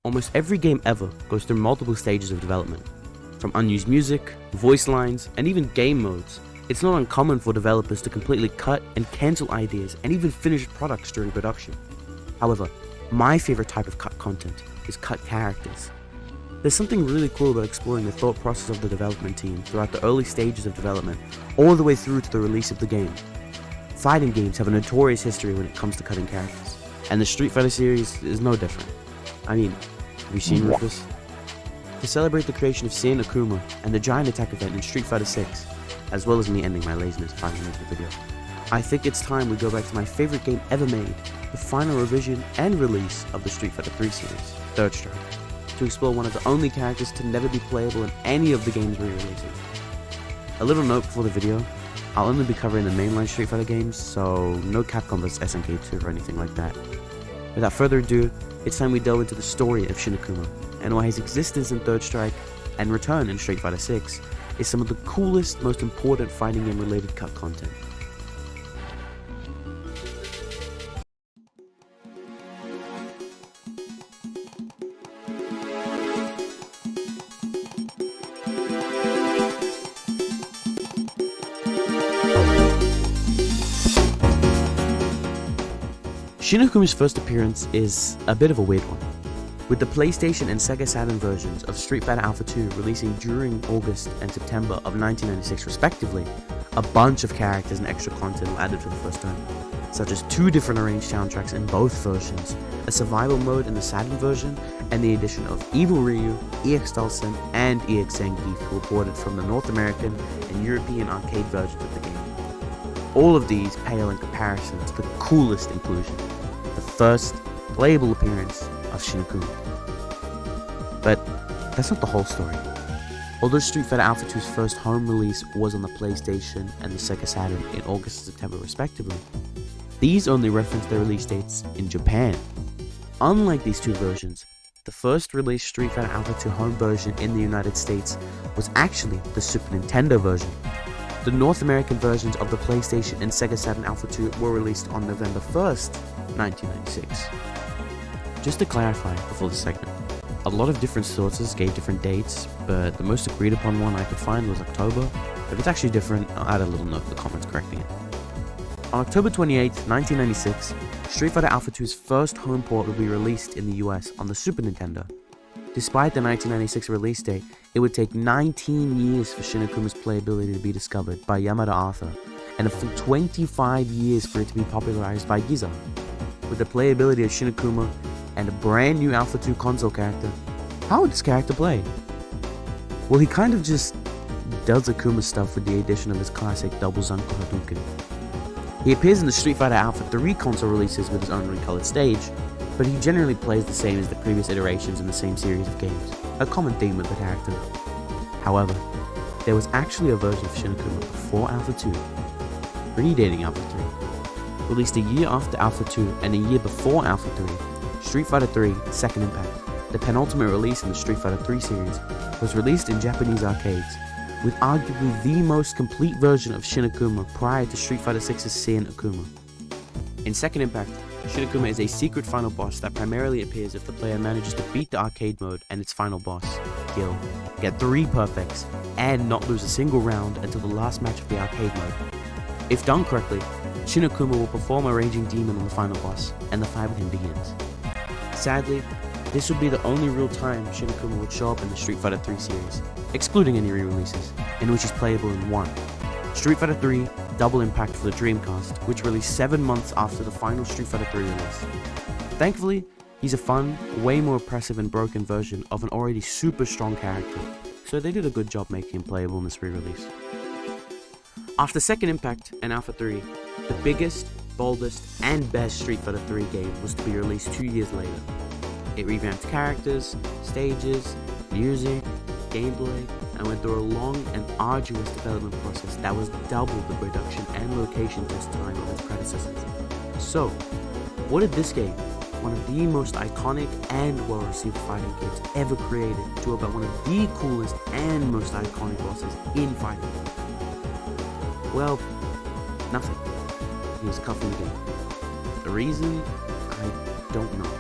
Almost every game ever goes through multiple stages of development. From unused music, voice lines, and even game modes, it's not uncommon for developers to completely cut and cancel ideas and even finished products during production. However, my favorite type of cut content is cut characters. There's something really cool about exploring the thought process of the development team throughout the early stages of development, all the way through to the release of the game. Fighting games have a notorious history when it comes to cutting characters, and the Street Fighter series is no different. I mean, have you seen Rufus? To celebrate the creation of Sin Akuma and the giant attack event in Street Fighter 6, as well as me ending my laziness 5 minutes of the video, I think it's time we go back to my favorite game ever made, the final revision and release of the Street Fighter 3 series, Third Strike, to explore one of the only characters to never be playable in any of the games re-releasing. A little note before the video, I'll only be covering the mainline Street Fighter games, so no Capcom vs SNK2 or anything like that. Without further ado, it's time we delve into the story of Shin Akuma, and why his existence in Third Strike and return in Street Fighter 6 is some of the coolest, most important fighting game related cut content. Shin Akuma's first appearance is a bit of a weird one, with the PlayStation and Sega Saturn versions of Street Fighter Alpha 2 releasing during August and September of 1996 respectively. A bunch of characters and extra content were added for the first time, such as 2 different arranged soundtracks in both versions, a survival mode in the Saturn version, and the addition of Evil Ryu, EX Dhalsim, and EX Zangief, who were ported from the North American and European arcade versions of the game. All of these pale in comparison to the coolest inclusion, the first playable appearance of Shin Akuma. But that's not the whole story. Although Street Fighter Alpha 2's first home release was on the PlayStation and the Sega Saturn in August and September respectively, these only reference their release dates in Japan. Unlike these 2 versions, the first released Street Fighter Alpha 2 home version in the United States was actually the Super Nintendo version. The North American versions of the PlayStation and Sega Saturn Alpha 2 were released on November 1st, 1996. Just to clarify before this segment, a lot of different sources gave different dates, but the most agreed upon one I could find was October. If it's actually different, I'll add a little note in the comments correcting it. On October 28, 1996, Street Fighter Alpha 2's first home port would be released in the US on the Super Nintendo. Despite the 1996 release date, it would take 19 years for Shin Akuma's playability to be discovered by Yamada Arthur, and a full 25 years for it to be popularized by Giza. With the playability of Shin Akuma and a brand new Alpha 2 console character, how would this character play? Well, he kind of just does Akuma stuff with the addition of his classic double Zanko Hadouken. He appears in the Street Fighter Alpha 3 console releases with his own recolored stage, but he generally plays the same as the previous iterations in the same series of games, a common theme with the character. However, there was actually a version of Shin Akuma before Alpha 2, predating Alpha 3. Released a year after Alpha 2 and a year before Alpha 3, Street Fighter 3 Second Impact, the penultimate release in the Street Fighter 3 series, was released in Japanese arcades, with arguably the most complete version of Shin Akuma prior to Street Fighter 6's Sin Akuma. In Second Impact, Shin Akuma is a secret final boss that primarily appears if the player manages to beat the arcade mode and its final boss, Gil, get 3 perfects, and not lose a single round until the last match of the arcade mode. If done correctly, Shin Akuma will perform a Raging Demon on the final boss, and the fight with him begins. Sadly, this would be the only real time Shin Akuma would show up in the Street Fighter 3 series, excluding any re-releases, in which he's playable in 1. Street Fighter 3 Double Impact for the Dreamcast, which released 7 months after the final Street Fighter 3 release. Thankfully, he's a fun, way more oppressive and broken version of an already super strong character, so they did a good job making him playable in this re-release. After Second Impact and Alpha 3, the biggest, boldest, and best Street Fighter 3 game was to be released 2 years later. It revamped characters, stages, music, gameplay, and went through a long and arduous development process that was double the production and location test time of its predecessors. So, what did this game, one of the most iconic and well-received fighting games ever created, do about one of the coolest and most iconic bosses in fighting? Well, nothing. He was cuffing the game. The reason? I don't know.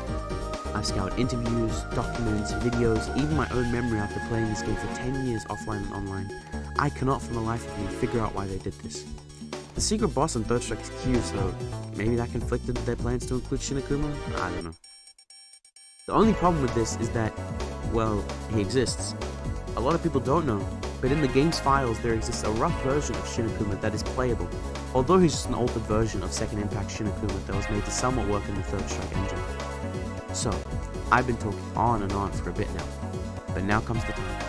I've scoured interviews, documents, videos, even my own memory after playing this game for 10 years offline and online. I cannot for the life of me figure out why they did this. The secret boss on Third Strike is Q, so maybe that conflicted with their plans to include Shin Akuma? I don't know. The only problem with this is that, well, he exists. A lot of people don't know, but in the game's files there exists a rough version of Shin Akuma that is playable, although he's just an altered version of Second Impact Shin Akuma that was made to somewhat work in the Third Strike engine. So, I've been talking on and on for a bit now, but now comes the time.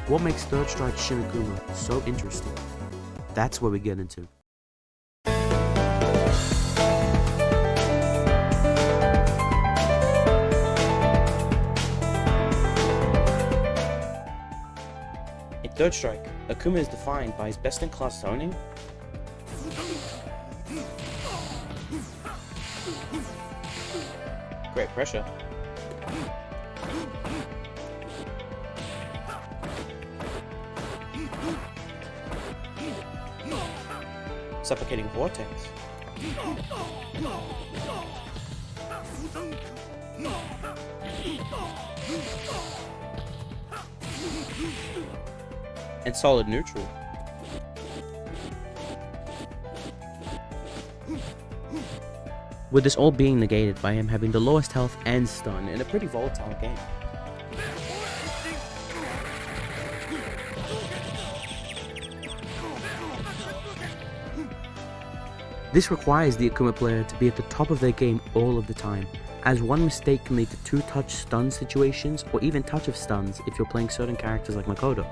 What makes Third Strike Shin Akuma so interesting? That's where we get into. In Third Strike, Akuma is defined by his best-in-class zoning, great pressure, suffocating vortex, and solid neutral. With this all being negated by him having the lowest health and stun in a pretty volatile game. This requires the Akuma player to be at the top of their game all of the time, as one mistake can lead to 2-touch stun situations or even touch of stuns if you're playing certain characters like Makoto.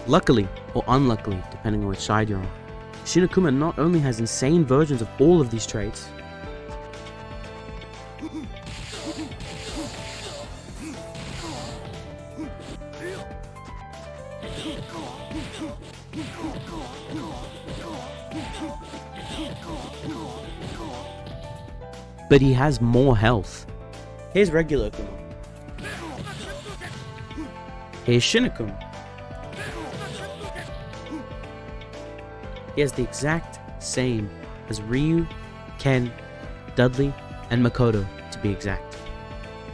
Luckily, or unluckily, depending on which side you're on, Shin Akuma not only has insane versions of all of these traits, but he has more health. Here's regular Akuma. Here's Shin Akuma. He has the exact same as Ryu, Ken, Dudley, and Makoto, to be exact.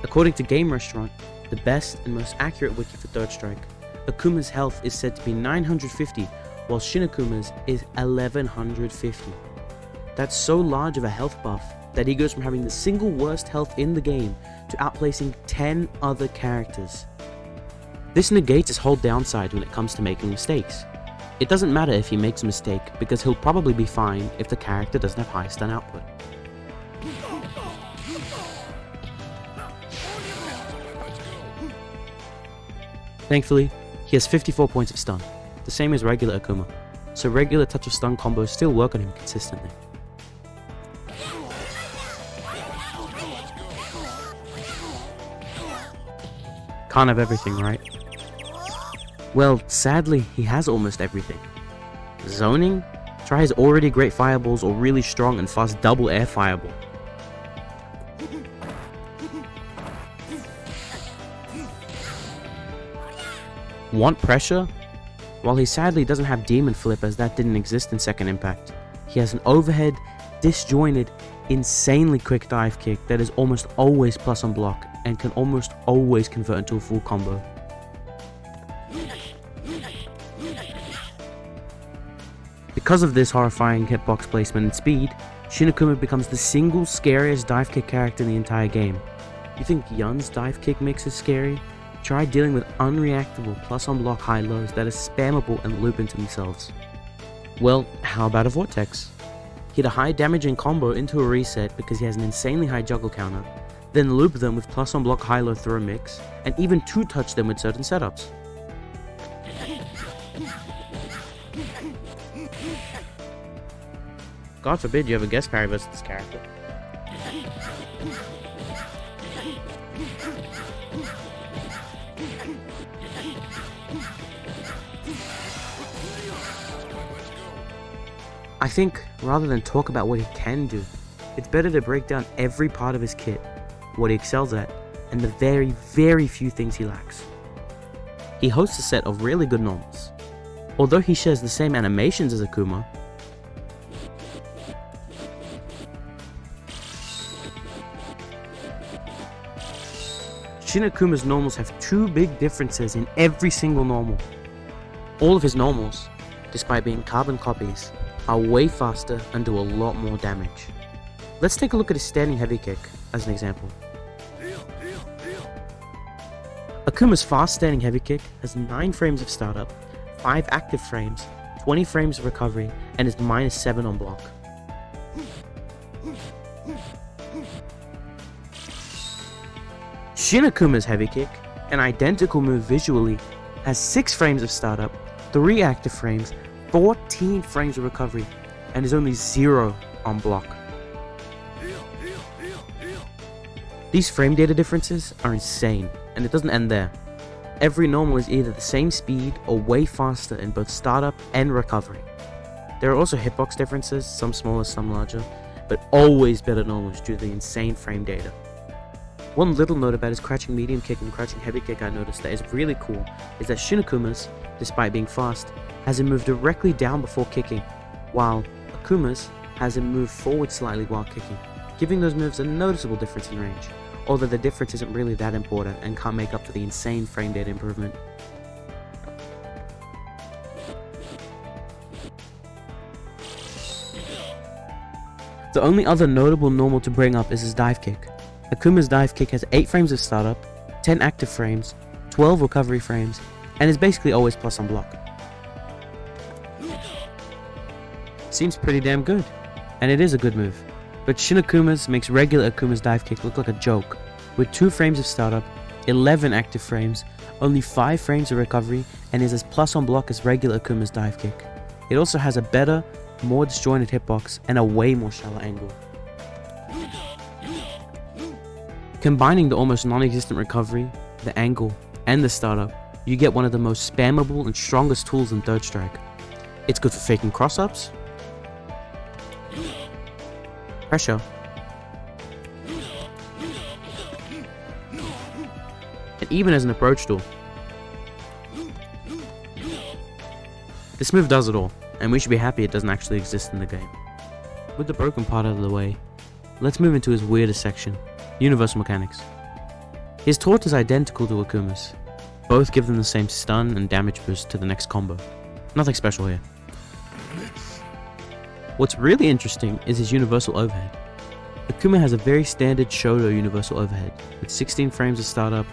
According to Game Restaurant, the best and most accurate wiki for Third Strike, Akuma's health is said to be 950, while Shin Akuma's is 1150. That's so large of a health buff that he goes from having the single worst health in the game to outplacing 10 other characters. This negates his whole downside when it comes to making mistakes. It doesn't matter if he makes a mistake, because he'll probably be fine if the character doesn't have high stun output. Thankfully, he has 54 points of stun, the same as regular Akuma, so regular touch of stun combos still work on him consistently. Can't have everything, right? Well, sadly, he has almost everything. Zoning? Try his already great fireballs or really strong and fast double air fireball. Want pressure? While he sadly doesn't have Demon Flip, as that didn't exist in Second Impact, he has an overhead, disjointed, insanely quick dive kick that is almost always plus on block and can almost always convert into a full combo. Because of this horrifying hitbox placement and speed, Shin Akuma becomes the single scariest dive kick character in the entire game. You think Yun's dive kick mix is scary? Try dealing with unreactable plus on block high lows that are spammable and loop into themselves. Well, how about a vortex? Hit a high damaging combo into a reset because he has an insanely high juggle counter, then loop them with plus on block high low throw mix, and even 2-touch them with certain setups. God forbid you have a guest parry versus this character. I think, rather than talk about what he can do, it's better to break down every part of his kit. what he excels at, and the very, very few things he lacks. He hosts a set of really good normals. Although he shares the same animations as Akuma, Shin Akuma's normals have two big differences in every single normal. All of his normals, despite being carbon copies, are way faster and do a lot more damage. Let's take a look at his standing heavy kick as an example. Akuma's fast standing heavy kick has 9 frames of startup, 5 active frames, 20 frames of recovery, and is -7 on block. Shin Akuma's heavy kick, an identical move visually, has 6 frames of startup, 3 active frames, 14 frames of recovery, and is only 0 on block. These frame data differences are insane, and it doesn't end there. Every normal is either the same speed or way faster in both startup and recovery. There are also hitbox differences, some smaller, some larger, but always better normals due to the insane frame data. One little note about his crouching medium kick and crouching heavy kick I noticed that is really cool is that Shin Akuma's, despite being fast, has him move directly down before kicking, while Akuma's has him move forward slightly while kicking, giving those moves a noticeable difference in range, although the difference isn't really that important and can't make up for the insane frame data improvement. The only other notable normal to bring up is his dive kick. Akuma's dive kick has 8 frames of startup, 10 active frames, 12 recovery frames, and is basically always plus on block. Seems pretty damn good, and it is a good move, but Shin Akuma's makes regular Akuma's dive kick look like a joke, with 2 frames of startup, 11 active frames, only 5 frames of recovery, and is as plus on block as regular Akuma's dive kick. It also has a better, more disjointed hitbox and a way more shallow angle. Combining the almost non-existent recovery, the angle, and the startup, you get one of the most spammable and strongest tools in Third Strike. It's good for faking cross-ups, pressure, and even as an approach tool. This move does it all, and we should be happy it doesn't actually exist in the game. With the broken part out of the way, let's move into his weirdest section, universal mechanics. His taunt is identical to Akuma's. Both give them the same stun and damage boost to the next combo. Nothing special here. What's really interesting is his universal overhead. Akuma has a very standard Shoto universal overhead, with 16 frames of startup,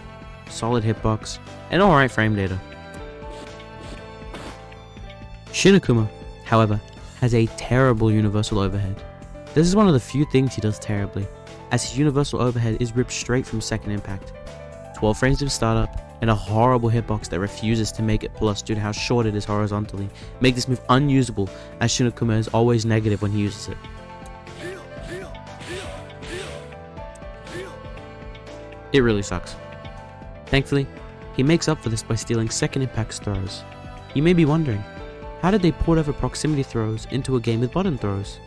solid hitbox, and alright frame data. Shin Akuma, however, has a terrible universal overhead. This is one of the few things he does terribly, as his universal overhead is ripped straight from second impact. 12 frames of startup, and a horrible hitbox that refuses to make it plus due to how short it is horizontally, make this move unusable, as Shin Akuma is always negative when he uses it. It really sucks. Thankfully, he makes up for this by stealing second impact throws. You may be wondering, how did they port over proximity throws into a game with button throws?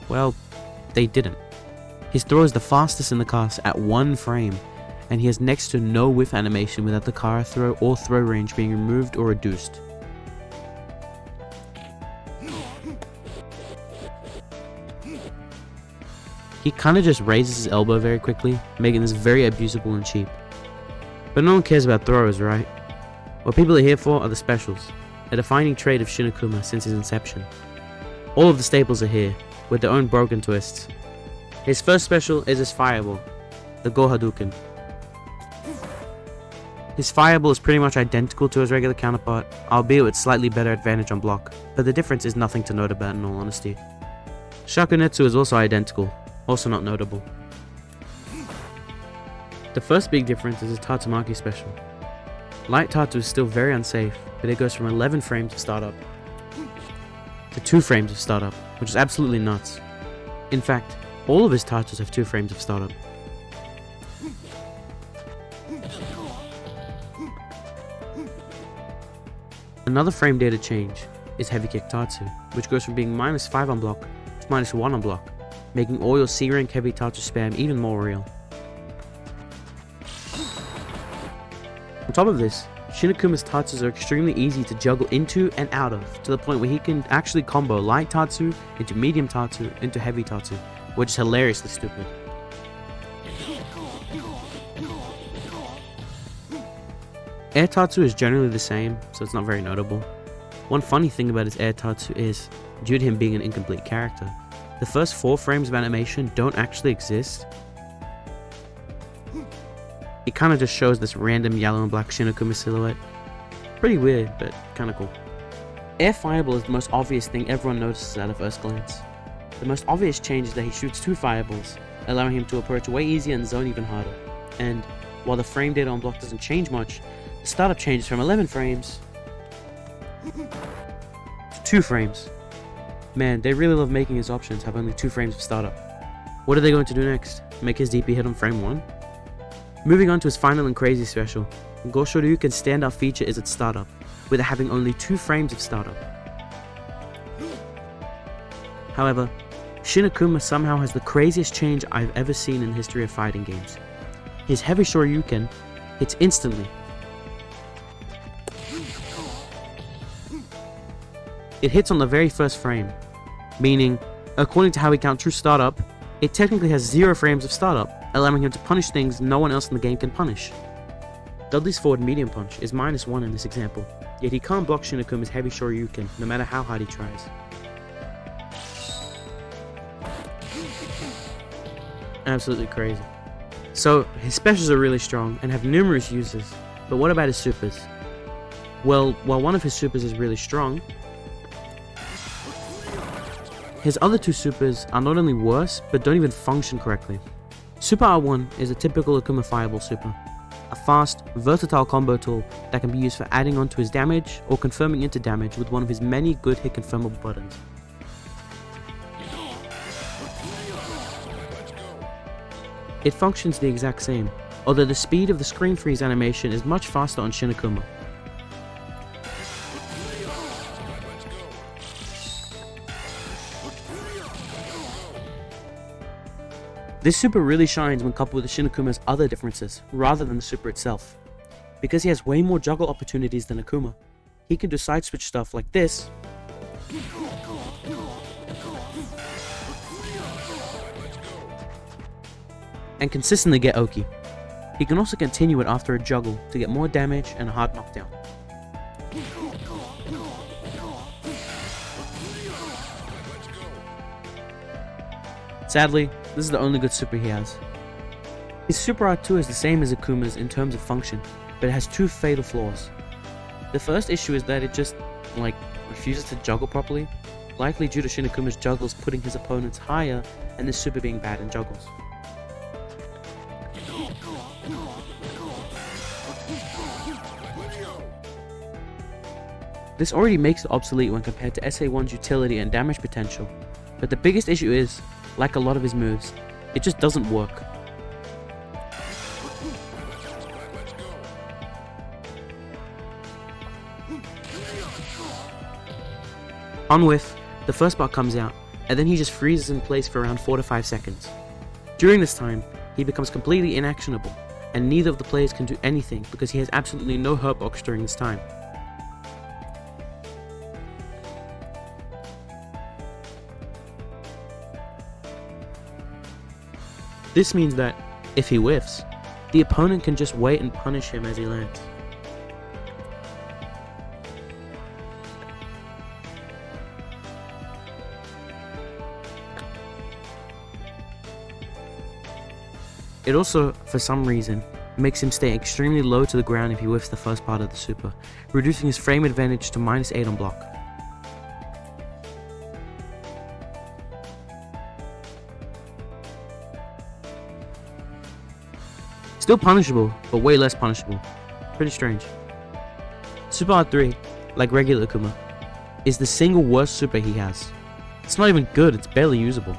Well, they didn't. His throw is the fastest in the cast at 1 frame, and he has next to no whiff animation without the Kara throw or throw range being removed or reduced. He kinda just raises his elbow very quickly, making this very abusable and cheap. But no one cares about throws, right? What people are here for are the specials, a defining trait of Shin Akuma since his inception. All of the staples are here, with their own broken twists. His first special is his Fireball, the Go Hadouken. His Fireball is pretty much identical to his regular counterpart, albeit with slightly better advantage on block, but the difference is nothing to note about in all honesty. Shakunetsu is also identical, also not notable. The first big difference is his Tatsumaki special. Light Tatsu is still very unsafe, but it goes from 11 frames of startup to 2 frames of startup, which is absolutely nuts. In fact, all of his Tatsus have 2 frames of startup. Another frame data change is Heavy Kick Tatsu, which goes from being -5 on block to -1 on block, making all your C rank heavy Tatsu spam even more real. On top of this, Shinakuma's Tatsus are extremely easy to juggle into and out of, to the point where he can actually combo light Tatsu into medium Tatsu into heavy Tatsu, which is hilariously stupid. Air Tatsu is generally the same, so it's not very notable. One funny thing about his Air Tatsu is, due to him being an incomplete character, the first 4 frames of animation don't actually exist. It kind of just shows this random yellow and black Shinakuma silhouette. Pretty weird, but kind of cool. Air Fireball is the most obvious thing everyone notices at a first glance. The most obvious change is that he shoots 2 fireballs, allowing him to approach way easier and zone even harder. And while the frame data on block doesn't change much, the startup changes from 11 frames to 2 frames. Man, they really love making his options have only 2 frames of startup. What are they going to do next? Make his DP hit on frame 1? Moving on to his final and crazy special, Goshoryuken's standout feature is its startup, with it having only 2 frames of startup. However, Shinakuma somehow has the craziest change I've ever seen in the history of fighting games. His heavy Shoryuken hits instantly. It hits on the very first frame, meaning, according to how we count true startup, it technically has 0 frames of startup, allowing him to punish things no one else in the game can punish. Dudley's forward medium punch is -1 in this example, yet he can't block Shinakuma's heavy Shoryuken no matter how hard he tries. Absolutely crazy. So, his specials are really strong and have numerous uses, but what about his supers? Well, while one of his supers is really strong, his other 2 supers are not only worse, but don't even function correctly. Super R1 is a typical Akuma Fireball super, a fast, versatile combo tool that can be used for adding on to his damage or confirming into damage with one of his many good hit confirmable buttons. It functions the exact same, although the speed of the screen freeze animation is much faster on Shinakuma. This super really shines when coupled with Shinakuma's other differences, rather than the super itself. Because he has way more juggle opportunities than Akuma, he can do side switch stuff like this, and consistently get Oki. He can also continue it after a juggle to get more damage and a hard knockdown. Sadly, this is the only good super he has. His Super R2 is the same as Akuma's in terms of function, but it has 2 fatal flaws. The first issue is that it just, refuses to juggle properly, likely due to Shinakuma's juggles putting his opponents higher and this super being bad in juggles. This already makes it obsolete when compared to SA1's utility and damage potential, but the biggest issue is, like a lot of his moves, it just doesn't work. On whiff, the first bar comes out, and then he just freezes in place for around 4 to 5 seconds. During this time, he becomes completely inactionable, and neither of the players can do anything because he has absolutely no hurt box during this time. This means that, if he whiffs, the opponent can just wait and punish him as he lands. It also, for some reason, makes him stay extremely low to the ground if he whiffs the first part of the super, reducing his frame advantage to -8 on block. Still punishable, but way less punishable. Pretty strange. Super R3, like regular Akuma, is the single worst super he has. It's not even good, it's barely usable.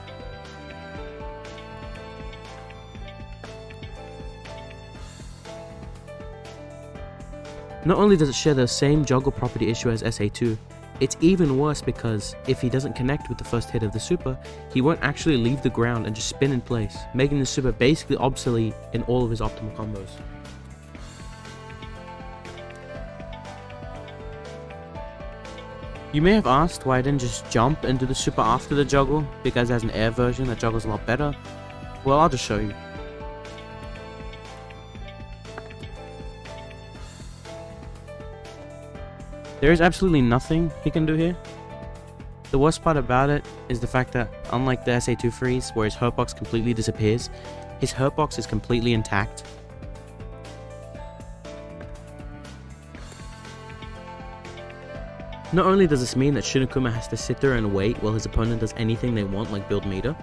Not only does it share the same juggle property issue as SA2, it's even worse because if he doesn't connect with the first hit of the super, he won't actually leave the ground and just spin in place, making the super basically obsolete in all of his optimal combos. You may have asked why I didn't just jump and do the super after the juggle, because it has an air version that juggles a lot better. Well, I'll just show you. There is absolutely nothing he can do here. The worst part about it is the fact that, unlike the SA2 freeze, where his hurt box completely disappears, his hurt box is completely intact. Not only does this mean that Shin Akuma has to sit there and wait while his opponent does anything they want, like build meter,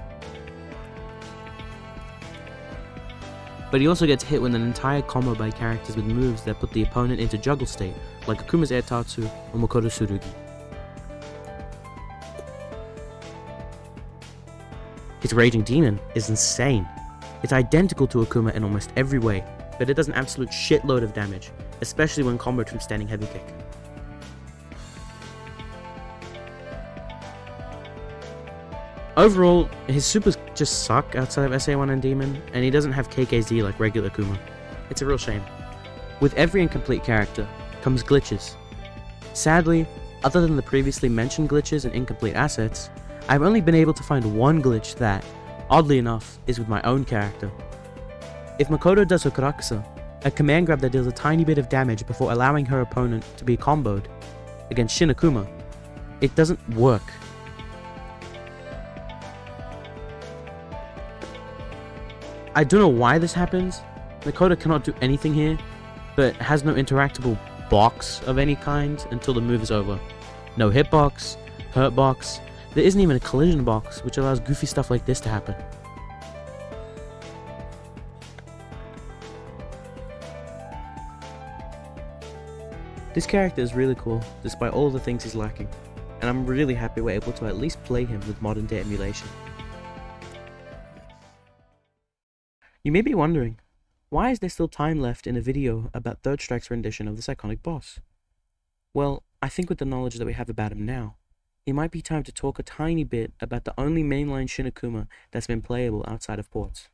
but he also gets hit with an entire combo by characters with moves that put the opponent into juggle state, like Akuma's Air Tatsu or Makoto Tsurugi. His Raging Demon is insane. It's identical to Akuma in almost every way, but it does an absolute shitload of damage, especially when comboed from standing heavy kick. Overall, his supers just suck outside of SA1 and Demon, and he doesn't have KKZ like regular Akuma. It's a real shame. With every incomplete character comes glitches. Sadly, other than the previously mentioned glitches and incomplete assets, I've only been able to find one glitch that, oddly enough, is with my own character. If Makoto does Hokurakusa, a command grab that deals a tiny bit of damage before allowing her opponent to be comboed, against Shin Akuma, it doesn't work. I don't know why this happens. Makoto cannot do anything here, but has no interactable box of any kind until the move is over. No hitbox, hurt box, there isn't even a collision box, which allows goofy stuff like this to happen. This character is really cool, despite all the things he's lacking, and I'm really happy we're able to at least play him with modern day emulation. You may be wondering, why is there still time left in a video about Third Strike's rendition of this iconic boss? Well, I think with the knowledge that we have about him now, it might be time to talk a tiny bit about the only mainline Shin Akuma that's been playable outside of ports.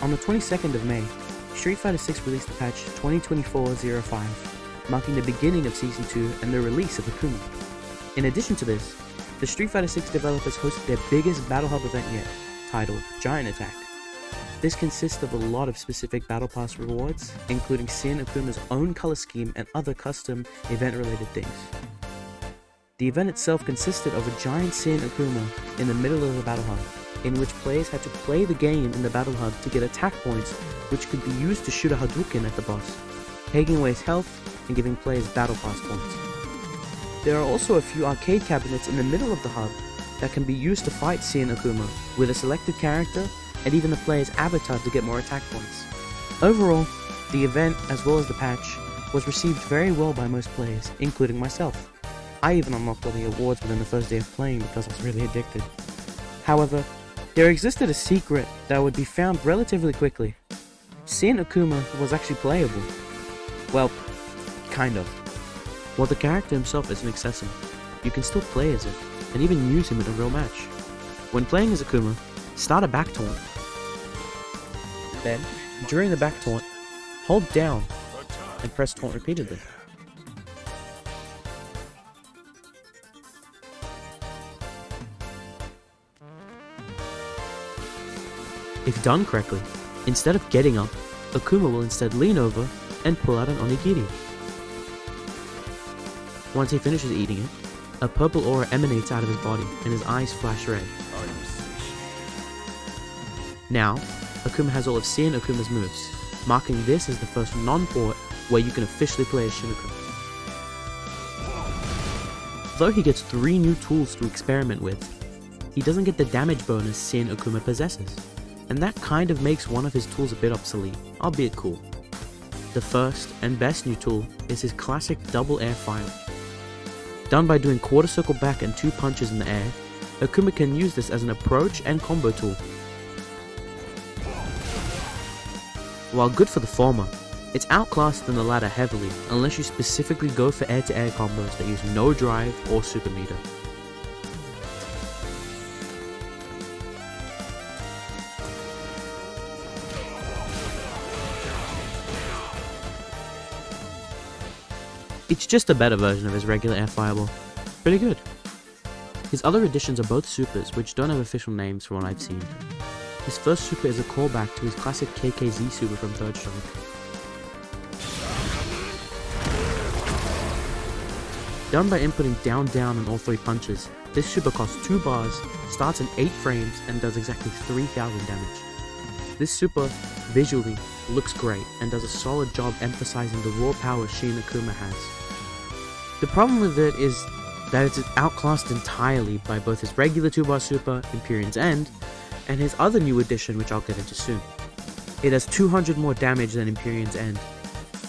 On the 22nd of May, Street Fighter VI released the patch 2024-05, marking the beginning of Season 2 and the release of Akuma. In addition to this, the Street Fighter VI developers hosted their biggest Battle Hub event yet, titled Giant Attack. This consists of a lot of specific Battle Pass rewards, including Shin Akuma's own color scheme and other custom event-related things. The event itself consisted of a giant Shin Akuma in the middle of the Battle Hub, in which players had to play the game in the Battle Hub to get attack points which could be used to shoot a Hadouken at the boss, taking away his health and giving players Battle Pass points. There are also a few arcade cabinets in the middle of the hub that can be used to fight Shin Akuma with a selected character and even the player's avatar to get more attack points. Overall, the event, as well as the patch, was received very well by most players, including myself. I even unlocked all the awards within the first day of playing because I was really addicted. However, there existed a secret that would be found relatively quickly. Shin Akuma was actually playable. Well, kind of. While the character himself isn't accessible, you can still play as him, and even use him in a real match. When playing as Akuma, start a back taunt. Then, during the back taunt, hold down and press taunt repeatedly. If done correctly, instead of getting up, Akuma will instead lean over and pull out an onigiri. Once he finishes eating it, a purple aura emanates out of his body and his eyes flash red. Now, Akuma has all of Shin Akuma's moves, marking this as the first non-port where you can officially play as Shin Akuma. Though he gets 3 new tools to experiment with, he doesn't get the damage bonus Shin Akuma possesses, and that kind of makes one of his tools a bit obsolete, albeit cool. The first and best new tool is his classic double air fire. Done by doing quarter circle back and 2 punches in the air, Akuma can use this as an approach and combo tool. While good for the former, It's outclassed in the latter heavily, unless you specifically go for air-to-air combos that use no drive or super meter. It's just a better version of his regular air fireball. Pretty good. His other additions are both supers, which don't have official names from what I've seen. His first super is a callback to his classic KKZ super from Third Strike. Done by inputting down down on all 3 punches, this super costs 2 bars, starts in 8 frames, and does exactly 3000 damage. This super, visually, looks great, and does a solid job emphasizing the raw power Shin Akuma has. The problem with it is that it's outclassed entirely by both his regular 2-bar super, Empyrean's End, and his other new addition, which I'll get into soon. It has 200 more damage than Empyrean's End,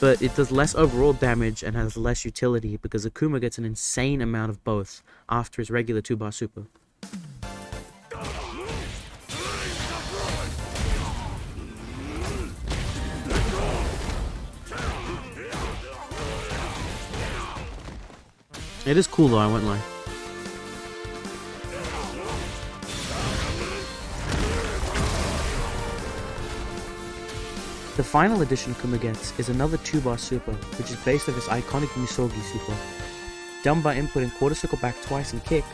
but it does less overall damage and has less utility because Akuma gets an insane amount of both after his regular 2-bar super. It is cool though, I won't lie. The final addition Akuma gets is another 2-bar super, which is based on his iconic Misogi super. Done by inputting quarter circle back twice and kick,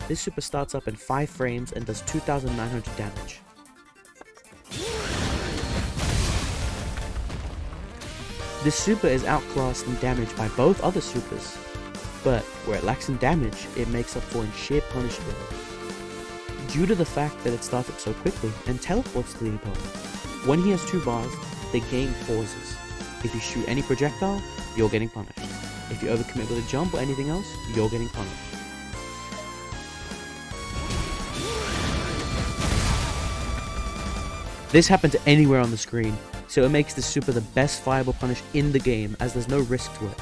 this super starts up in 5 frames and does 2900 damage. This super is outclassed in damage by both other supers, but where it lacks in damage, it makes up for in sheer punishment. Due to the fact that it starts up so quickly and teleports to the opponent, when he has 2 bars, the game pauses. If you shoot any projectile, you're getting punished. If you overcommit with a jump or anything else, you're getting punished. This happened to anywhere on the screen, so it makes this super the best fireball punish in the game as there's no risk to it.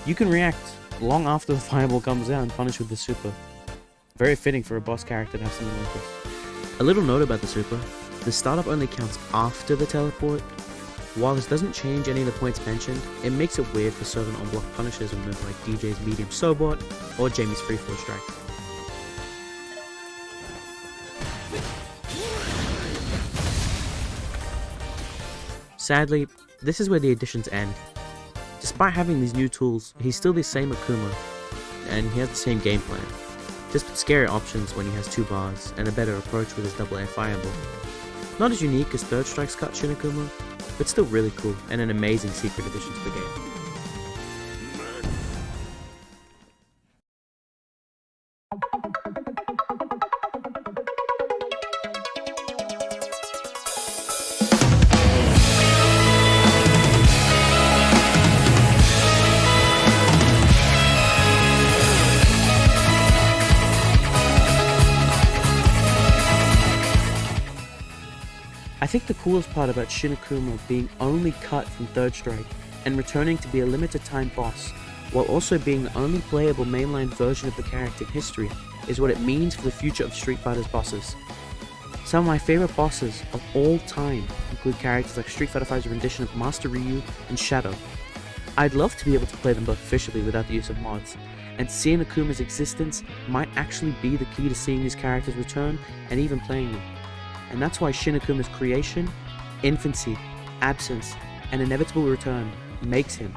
You can react long after the fireball comes out and punish with the super. Very fitting for a boss character to have something like this. A little note about the super, the startup only counts after the teleport. While this doesn't change any of the points mentioned, it makes it weird for certain on-block punishes with moves like DJ's medium Sobot or Jamie's free flow strike. Sadly, this is where the additions end. Despite having these new tools, he's still the same Akuma, and he has the same game plan. Just with scarier options when he has 2 bars, and a better approach with his double air fireball. Not as unique as Third Strike's cut Shin Akuma, but still really cool, and an amazing secret addition to the game. I think the coolest part about Shin Akuma being only cut from Third Strike and returning to be a limited time boss, while also being the only playable mainline version of the character in history, is what it means for the future of Street Fighter's bosses. Some of my favorite bosses of all time include characters like Street Fighter V's rendition of Master Ryu and Shadow. I'd love to be able to play them both officially without the use of mods, and seeing Akuma's existence might actually be the key to seeing these characters return and even playing them. And that's why Shin Akuma's creation, infancy, absence, and inevitable return makes him